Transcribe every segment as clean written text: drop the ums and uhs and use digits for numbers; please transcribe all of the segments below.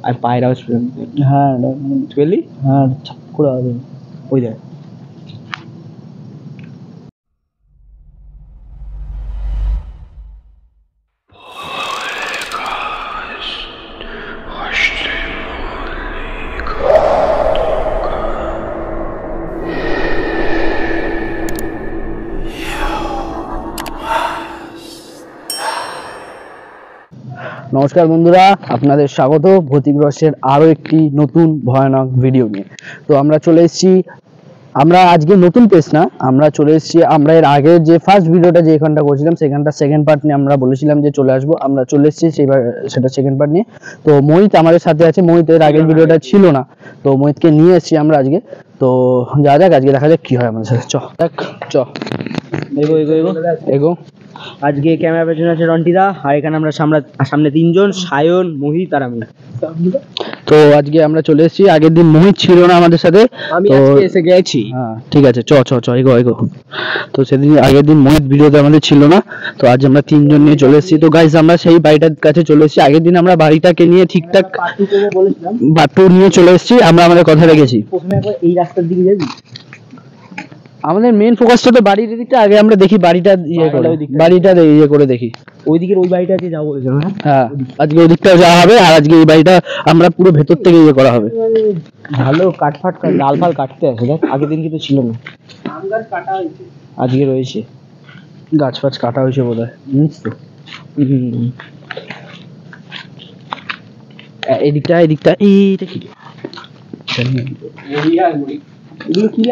আর পায়ের আওয়াজ পেলাম। হ্যাঁ পেলি? হ্যাঁ ছাপ করে আওয়াজ হলো। ওই দেখ নমস্কার বন্ধুরা, আপনাদের স্বাগত ভৌতিক রহস্যের আরো একটি নতুন ভয়ানক ভিডিও নিয়ে। তো আমরা চলে এসেছি, আমরা আজকে নতুন পেজ না, আমরা চলে এসেছি আমরা এর আগে যে ফার্স্ট ভিডিওটা যে এখানটা করেছিলাম সেখানটা সেকেন্ড পার্ট নিয়ে আমরা বলেছিলাম যে চলে আসবো, আমরা চলে এসেছি সেটা সেকেন্ড পার্ট নিয়ে। তো মোহিত আমাদের সাথে আছে, মোহিত এর আগের ভিডিওটা ছিল না, তো মোহিতকে নিয়ে এসেছি আমরা আজকে। তো যা যাক আজকে দেখা যাক কি হয় আমাদের সাথে। এগো এগো এগো এগো। আজকে ক্যামেরা পেছনে আছে রন্টিদা, আর এখানে আমরা সামনে তিনজন, সায়ন, মোহিত আর আমি। তো আজকে আমরা চলে এসেছি, আগের দিন মোহিত ছিল না আমাদের সাথে, আমি আজকে এসে গেছি। হ্যাঁ ঠিক আছে, এগো এগো। তো সেদিন আগের দিন মোহিত ভিডিওতে আমাদের ছিল না, তো আজ আমরা তিনজন নিয়ে চলে এসেছি। তো গাইস আমরা সেই বাড়িটার কাছে চলে এসেছি, আগের দিন আমরা বাড়িটাকে নিয়ে ঠিকঠাক বাট্টু নিয়ে চলে এসেছি, আমরা আমাদের কথা রেখেছি। প্রথমে এই রাস্তার দিকে যাবি, আমাদের মেইন ফোকাসটা তো বাড়ির দিকটা, আগে আমরা দেখি বাড়িটা ইয়ে করে দেখি। ওইদিকের ওই বাড়িটাতে যাবো বলেছিলাম। হ্যাঁ আজকে ওই দিকটা যাওয়া হবে, আর আজকে এই বাড়িটা আমরা পুরো ভেতর থেকে ইয়ে করা হবে। ভালো কাঠফাট ডাল ফাল কাটতে আছে, দেখ আগের দিন কিন্তু ছিল না, আম গাছ কাটা হয়েছে, আজকে রয়েছে গাছ ফাছ কাটা হয়েছে বোধ হয়। এদিকটা এইটা কি এগুলো কি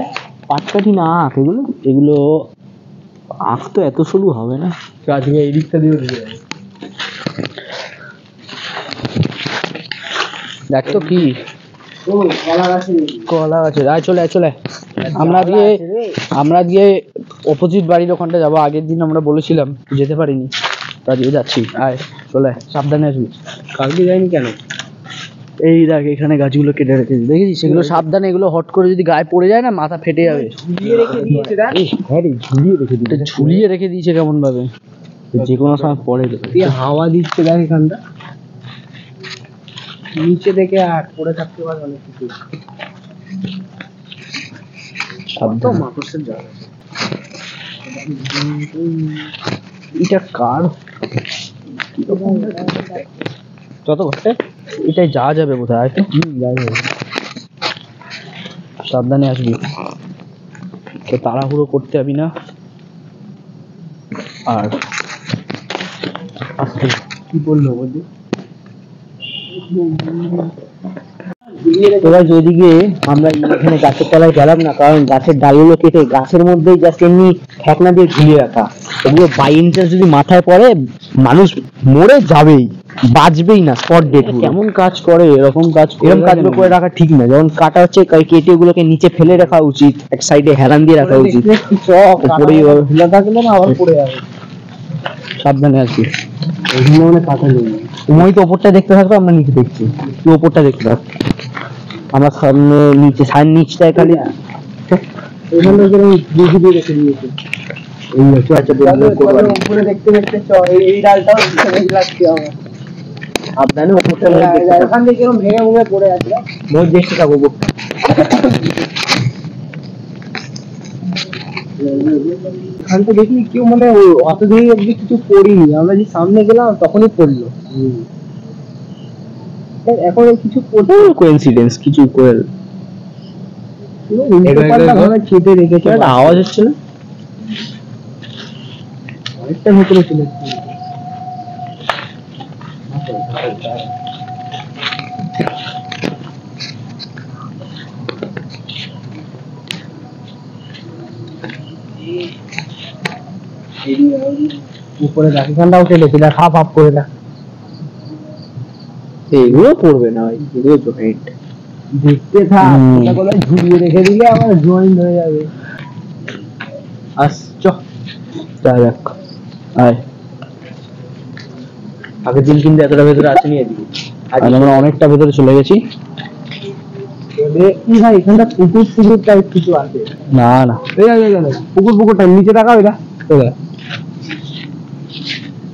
পাটকাঠি না আখ, এগুলো আখ তো এত সরু হবে না। আজকে এই দিকটা দিয়ে দেখ তো কি কলা গাছে আয়, চলে আমরা আজকে অপোজিট বাড়ির ওখানটা যাবো। আগের দিন আমরা বলেছিলাম যেতে পারিনি, আজকে যাচ্ছি। আয় চলে, সাবধানে আসবি। কালকে যাইনি কেন? এই দেখ এখানে গাছগুলো কেটে রেখেছি, দেখেছিস? সেগুলো সাবধানে, এগুলো হট করে যদি গায়ে পড়ে যায় না মাথা ফেটে যাবে। ঝুলিয়ে রেখে দিয়েছে কেমন ভাবে, যে কোনো সময় পড়ে হাওয়া দিচ্ছে। দেখ এখানটা নিচে দেখে আর পড়ে থাকতে পারে অনেক কিছু। এটা কার যত ঘটে এটাই যাওয়া যাবে বোধহয়। সাবধানে আসবি, তো তাড়াহুড়ো করতে হবে না। আর আস্তে কি বললো বলছি, এবার যেদিকে আমরা এখানে গাছের তলায় গেলাম না, কারণ গাছের ডালগুলো কেটে গাছের মধ্যেই জাস্ট এমনি ঠেকনা দিয়ে ঝুলিয়ে রাখা। ওগুলো বাই ইন্টারেস্ট যদি মাথায় পড়ে মানুষ মরে যাবেই, বাঁচবেই না, স্পট ডেড। কেমন কাজ করে এরকম কাজগুলো করে রাখা ঠিক না। যেমন কাটা হচ্ছে, কেটে ওগুলোকে নিচে ফেলে রাখা উচিত, এক সাইডে হেলান দিয়ে রাখা উচিত। সাবধানে আসবি, ওইগুলো মানে কাটা নেই। তুমি তো ওপরটা দেখতে থাকবে, আমরা নিচে দেখছি, তুই ওপরটা দেখতে থাক। আমরা সামনে নিচে নিচটায় খালি দেখতে এই ডালটাও সাবধানে ওপরটা ওখান থেকে ভেঙে ভেঙে পড়ে আছে, বহুত দেখতে থাকবো। এখানটা দেখি কেউ মানে অত দিকে অব্দি কিছু করিনি, আমরা যে সামনে গেলাম তখনই পড়লো। এখন কিছু কোইন্সিডেন্স, কিছু খেতে রেখেছে, আওয়াজ হচ্ছে না, অনেকটা ভেতরে চলে উপরে রাখি, এখানটাও কেটেছি না, হাফ হাফ করে না। এগুলো পড়বে না, এগুলো জয়েন্ট দেখতে থাক, ঝুলিয়ে রেখে দিলে আমার জয়েন্ট হয়ে যাবে। দেখ আয়, আগের দিন কিন্তু এতটা ভেতরে আসেনি, এদিকে আমরা অনেকটা ভেতরে চলে গেছি। এখানটা পুকুর টাইপ কিছু আছে না? না পুকুর টাইপ, নিচে টাকা ওইটা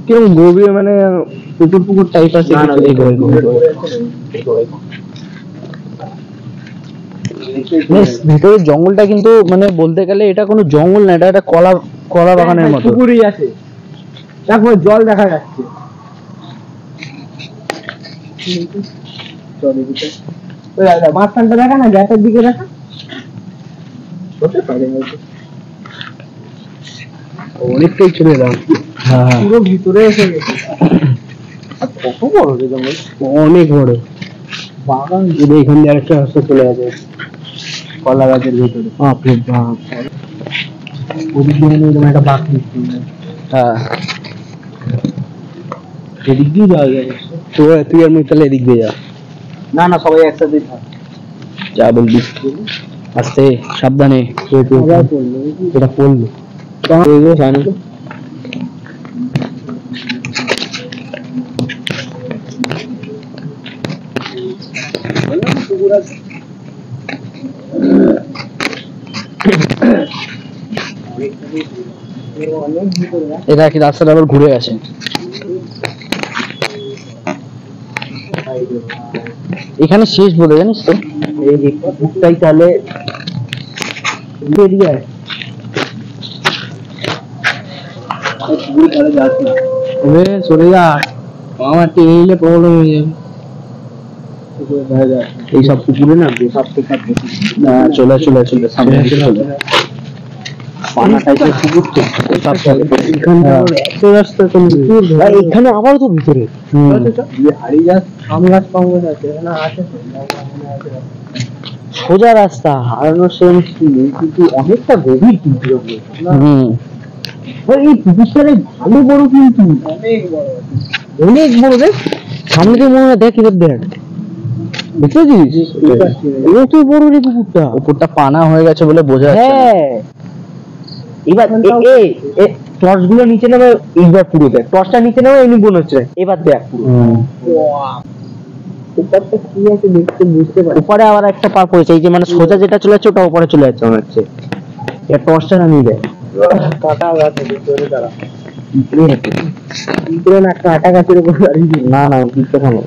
কেমন গভীর, মানে পুকুর টাইপ আছে, ভিতরে জঙ্গলটা কিন্তু মানে বলতে গেলে এটা কোনো জঙ্গল না, এটা একটা কলা বাগানের মতো। পুকুরই আছে, দেখো জল দেখা যাচ্ছে। মাঝখানটা দেখা না, গ্যাসের দিকে দেখা হতে পারে অনেকটাই চলে এলাম। হ্যাঁ, পুরো ভিতরে এসে গেছে। কত বড় রে জঙ্গল, অনেক বড় বাগান। যদি এখান দিয়ে আরেকটা রাস্তা চলে যাবে কলা গাছের ভিতরে। বাপরে বাপ, ওদিক দিয়ে এরকম একটা বাঘ দেখতে। হ্যাঁ, এদিক দিয়ে যাওয়া যায়। তুই আর মুই তাহলে এদিক দিয়ে যা। না না, সবাই একসাথে থাক। যা বলবি আস্তে, সাবধানে। এটা পড়লো এটা কি রাস্তাটা আবার ঘুরে গেছে? এখানে শেষ বলে, জানিস তো? এই দিকটাই তাহলে চলে যা, আমার টেনে প্রবলেম হয়ে যাবে। এইসব পুকুরে না চলে সামনে এখানে আবার তো ভিতরে সোজা রাস্তা, হারানোর সেন্স নেই, কিন্তু অনেকটা গভীর। কিন্তু এই পুকুরটা ভালো বড়, কিন্তু অনেক বড় রে। সামনে দিয়ে মনে হয়, দেখ এবার দেখ, দেখেছিস কত বড় রে পুকুরটা। উপরটা পানা হয়ে গেছে বলে বোঝা যাচ্ছে। হ্যাঁ, এবার টর্চ গুলো নিচে নেবে, এইবার পুরো দেখ, টর্চটা নিচে নেবে এমনি মনে হচ্ছে, এবার দেখ পুরো। উপরটা কি আছে দেখতে বুঝতে পারি। উপরে আবার একটা পা পড়েছে, এই যে মানে সোজা যেটা চলে যাচ্ছে ওটা উপরে চলে যাচ্ছে মনে হচ্ছে। এর টর্চটা নামিয়ে দেয়, কাটা গাছ ভিতরে দাঁড়া, ভিতরে না কাটা গাছের উপর দাঁড়িয়ে। না না, ভিতরে না,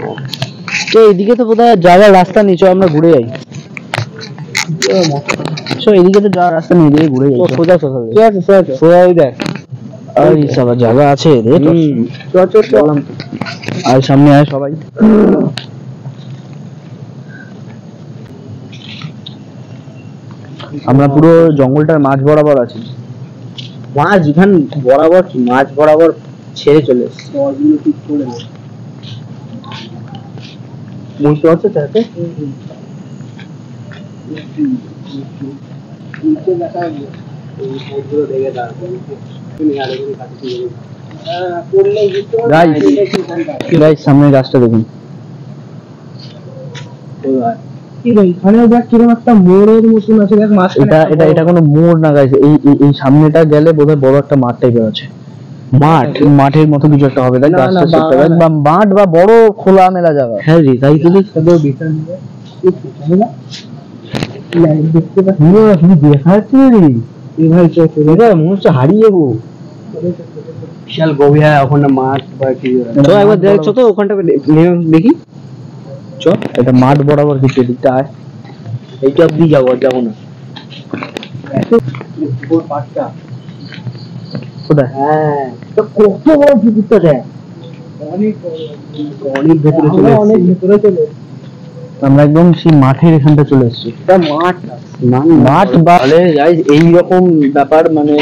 এইদিকে তো বোধহয় যাওয়ার রাস্তা নেই, চল আমরা ঘুরে যাই। এদিকে তো যাওয়ার রাস্তা নেই, দিয়ে ঘুরে যাই। সোজা সোজা দেখ, জায়গা আছে রে। আর সামনে আয় সবাই। আমরা পুরো জঙ্গলটার মাঝ বরাবর আছি। মাঝ এখান বরাবর, মাঝ বরাবর ছেড়ে চলে এসছে। বুঝতে পারছো তাতে সামনে গাছটা দেখুন। একটা মোড়ের মতন আছে, এটা কোনো মোড় না গাইছে, এই সামনেটা গেলে বোধহয় বড় একটা মাঠ টাইপের আছে। মাঠের মতো কিছু একটা হবে, বা মাঠ বা বড় খোলা মেলা জায়গা। হ্যাঁ রে, তাই তো দেখতে দেখাচ্ছে রে। মনে হচ্ছে হারিয়ে যাবো, বিশাল গভীর। ওখানে মাঠ বা কি একবার দেখছো তো, ওখানটা দেখি। এটা মাঠ বরাবর কিছু, এদিকটা আয়। এইটা অব্দি যাবো, আর যাবো না। কোথায়? হ্যাঁ, কত বড় পুকুরটা দেখ, অনেক ভেতরে চলে, অনেক ভেতরে চলে। আমরা একদম সেই মাঠের এখানটা চলে এসেছি। মাঠ বা এইরকম ব্যাপার, মানে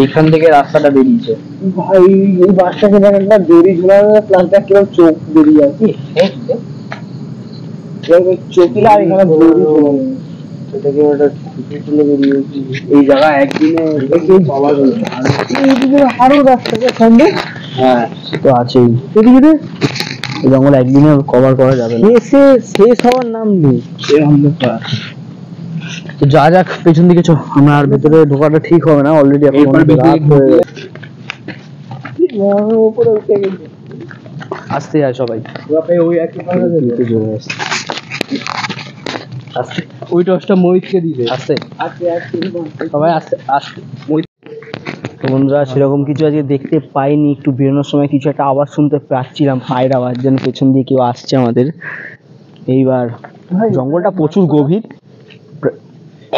এইখান থেকে রাস্তাটা বেরিয়েছে। ভাই এই বাসটাকে দেখ, একটা দড়ি ঝুলানো, প্লাস্টার কিরকম চোখ বেরিয়ে আছে, চোখিলা এখানে দড়ি ঝুলানো। এটাকে একটা তুলে বেরিয়েছি এই জায়গা একদিনে আরো রাস্তাটা সম্ভব। হ্যাঁ, তো আছেই এদিকে। এই জঙ্গল একদিনে কভার করা যাবে না, শেষ হওয়ার নাম নেই। তো যা যাক পেছন দিকে চ, আমরা আর ভিতরে ঢোকাটা ঠিক হবে না, অলরেডি এখন রাত হয়ে গেছে। উপরে উঠে গেছে, আসতে যায় সবাই। ওই একই আস্তে, ওই টসটা মহিতকে দিবে। আস্তে সবাই আস্তে আস্তে। তো বন্ধুরা সেরকম কিছু আজকে দেখতে পাইনি, একটু বেরোনোর সময় কিছু একটা আওয়াজ শুনতে পাচ্ছিলাম, পায়ের আওয়াজ, যেন পেছন দিয়ে কেউ আসছে আমাদের। এইবার জঙ্গলটা প্রচুর গভীর,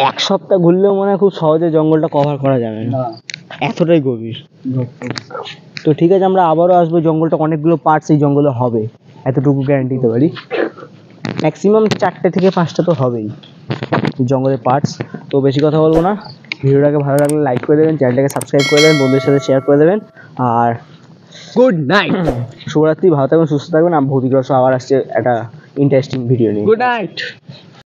এক সপ্তাহ ঘুরলেও মনে হয় খুব সহজে জঙ্গলটা কভার করা যাবে না, এতটাই গভীর। তো ঠিক আছে, আমরা আবারও আসবো, জঙ্গলটা অনেকগুলো পার্টস এই জঙ্গলে হবে, এতটুকু গ্যারান্টি দিতে পারি। ম্যাক্সিমাম 4টে থেকে 5টা তো হবেই জঙ্গলের পার্টস। তো বেশি কথা বলবো না, ভিডিওটাকে ভালো লাগলে লাইক করে দেবেন, চ্যানেলটাকে সাবস্ক্রাইব করে দেবেন, বন্ধুদের সাথে শেয়ার করে দেবেন। আর গুড নাইট, শুভরাত্রি, ভালো থাকবেন, সুস্থ থাকবেন। ভৌতিক রহস্য আবার আসছে একটা ইন্টারেস্টিং ভিডিও নিয়ে। Good night.